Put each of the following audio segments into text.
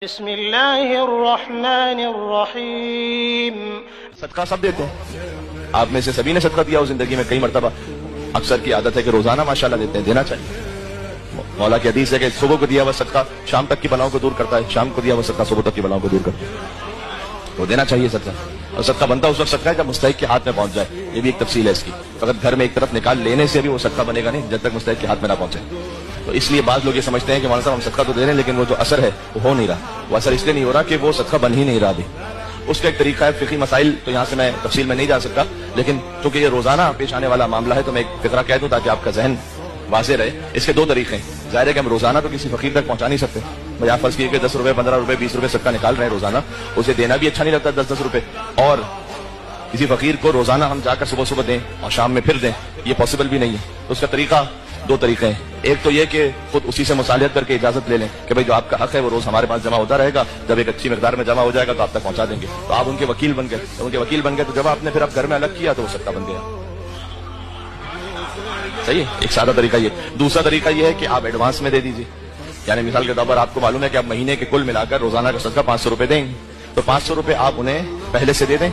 بسم اللہ الرحمن الرحیم۔ صدقہ سب دیتے ہیں، آپ میں سے سبھی نے صدقہ دیا ہو زندگی میں کئی مرتبہ، اکثر کی عادت ہے کہ روزانہ ماشاءاللہ دیتے ہیں، دینا چاہیے۔ مولا کی حدیث ہے کہ صبح کو دیا ہوا صدقہ شام تک کی بلاؤں کو دور کرتا ہے، شام کو دیا ہوا صدقہ صبح تک کی بلاؤں کو دور کرتا ہے، تو دینا چاہیے صدقہ۔ اور صدقہ بنتا اس وقت صدقہ ہے جب مستحق کے ہاتھ میں پہنچ جائے، یہ بھی ایک تفصیل ہے اس کی، فقط گھر میں ایک طرف نکال لینے سے بھی وہ صدقہ بنے گا نہیں جب تک مستحق کے ہاتھ میں نہ پہنچے۔ تو اس لیے بعض لوگ یہ سمجھتے ہیں کہ مولانا صاحب ہم صدقہ تو دے رہے ہیں لیکن وہ جو اثر ہے وہ ہو نہیں رہا، وہ اثر اس لیے نہیں ہو رہا کہ وہ صدقہ بن ہی نہیں رہا ابھی۔ اس کا ایک طریقہ ہے، فقہی مسائل تو یہاں سے میں تفصیل میں نہیں جا سکتا، لیکن چونکہ یہ روزانہ پیش آنے والا معاملہ ہے تو میں ایک فقرہ کہہ دوں تاکہ آپ کا ذہن واضح رہے۔ اس کے دو طریقے ہیں، ظاہر ہے کہ ہم روزانہ تو کسی فقیر تک پہنچا نہیں سکتے، بھائی آپ فرض کیے کہ 10 روپے 15 روپے 20 روپے صدقہ نکال رہے ہیں روزانہ، اسے دینا بھی اچھا نہیں لگتا 10 روپے، اور کسی فقیر کو روزانہ ہم جا کر صبح صبح دیں اور شام میں پھر دیں، یہ پاسبل بھی نہیں ہے۔ تو اس کا طریقہ دو طریقے ہیں، ایک تو یہ کہ خود اسی سے مصالحت کر کے اجازت لے لیں کہ بھائی جو آپ کا حق ہے وہ روز ہمارے پاس جمع ہوتا رہے گا، جب ایک اچھی مقدار میں جمع ہو جائے گا تو آپ تک پہنچا دیں گے، تو آپ ان کے وکیل بن گئے، جب ان کے وکیل بن گئے تو جب آپ نے پھر اب گھر میں الگ کیا تو وہ صدقہ بن گیا۔ صحیح ہے، ایک سادہ طریقہ یہ۔ دوسرا طریقہ یہ ہے کہ آپ ایڈوانس میں دے دیجیے، یعنی مثال کے طور پر آپ کو معلوم ہے کہ آپ مہینے کے کل ملا کر روزانہ کا صدقہ 500 روپے دیں گے، تو 500 روپے آپ انہیں پہلے سے دے دیں،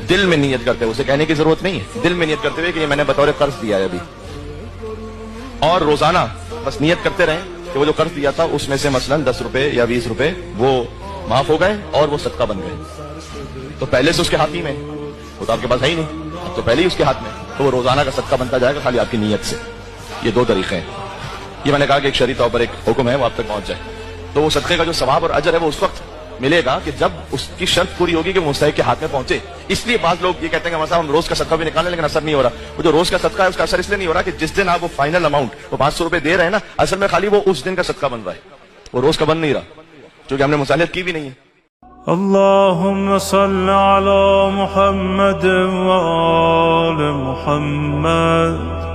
دل میں نیت کرتے ہوئے، اسے کہنے کی ضرورت نہیں ہے، دل میں نیت کرتے ہوئے کہ یہ میں نے بطور قرض دیا ہے ابھی، اور روزانہ بس نیت کرتے رہیں کہ وہ جو قرض دیا تھا اس میں سے مثلا 10 روپے یا 20 روپے وہ معاف ہو گئے اور وہ صدقہ بن گئے، تو پہلے سے اس کے ہاتھ ہی میں، وہ تو آپ کے پاس ہے ہی نہیں، اب تو پہلے ہی اس کے ہاتھ میں، تو وہ روزانہ کا صدقہ بنتا جائے گا خالی آپ کی نیت سے۔ یہ دو طریقے ہیں، یہ میں نے کہا کہ ایک شرعی طور پر ایک حکم ہے وہ آپ تک پہنچ جائے، تو وہ صدقے کا جو ثواب اور اجر ہے وہ اس وقت ملے گا کہ جب اس کی شرط پوری ہوگی کہ وہ مستحق کے ہاتھ میں پہنچے۔ اس لیے بعض لوگ یہ کہتے ہیں کہ ہم روز کا صدقہ بھی نکالیں لیکن اثر نہیں ہو رہا، وہ جو روز کا صدقہ ہے اس کا اثر اس لیے نہیں ہو رہا کہ جس دن آپ وہ فائنل اماؤنٹ وہ 500 روپے دے رہے ہیں نا، اصل میں خالی وہ اس دن کا صدقہ بن رہا ہے، وہ روز کا بن نہیں رہا، کیونکہ ہم نے مصالحت کی بھی نہیں ہے۔ اللهم صل على محمد وآل محمد